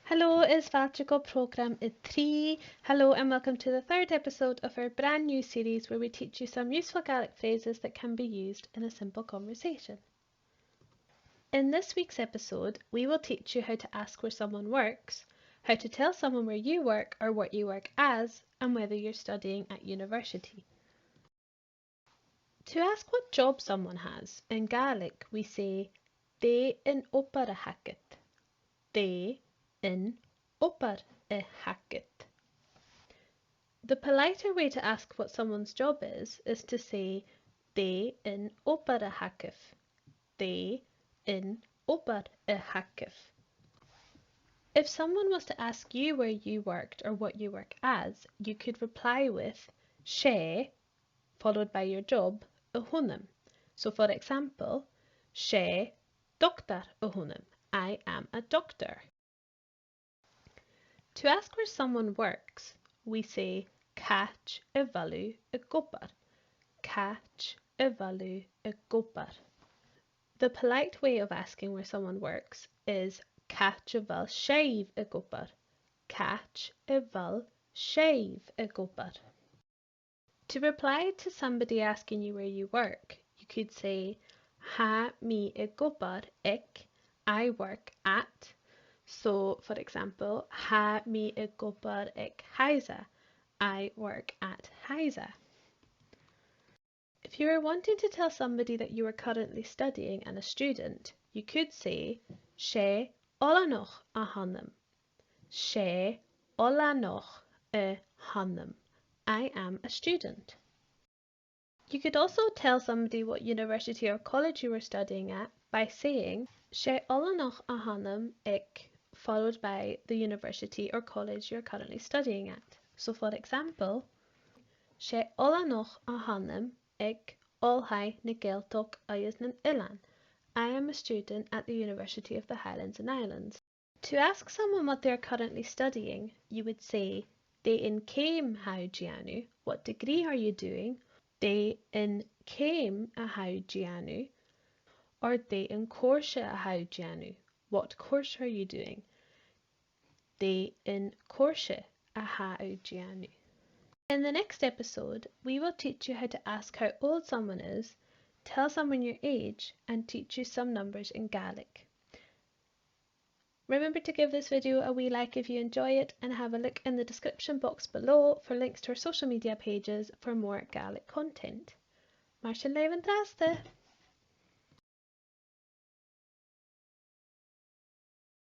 Hello, is Valtrico Programme in 3. Hello and welcome to the third episode of our brand new series where we teach you some useful Gaelic phrases that can be used in a simple conversation. In this week's episode, we will teach you how to ask where someone works, how to tell someone where you work or what you work as, and whether you're studying at university. To ask what job someone has, in Gaelic we say "They in opera hacket." They in opar a hacket. The politer way to ask what someone's job is to say they in opar a hackif. They in opar a hackif. If someone was to ask you where you worked or what you work as, you could reply with sé, followed by your job, a hunim. So for example, sé doctor a hunim. I am a doctor. To ask where someone works, we say catch a value a gopar. Catch a value a gopar. The polite way of asking where someone works is catch a val shave a gopar. Catch a val shave a gopar. To reply to somebody asking you where you work, you could say ha mi a gopar ek, I work at. So, for example, ha mi a gopar ek HISA. I work at HISA. If you were wanting to tell somebody that you are currently studying and a student, you could say sé ola noch a hanam. Sé ola noch a hanam. I am a student. You could also tell somebody what university or college you were studying at by saying sé ola noch a hanam ek, followed by the university or college you're currently studying at. So for example, sé ola noch a hanam ek olhai na Gaeltach agus na Ilan. I am a student at the University of the Highlands and Islands. To ask someone what they are currently studying, you would say de in came how Gianu, what degree are you doing? De in came a how Gianu, or de in course a how Gianu, what course are you doing? De in course a how Gianu. In the next episode, we will teach you how to ask how old someone is, tell someone your age, and teach you some numbers in Gaelic. Remember to give this video a wee like if you enjoy it, and have a look in the description box below for links to our social media pages for more Gaelic content. Mar sin leibhinn drasta!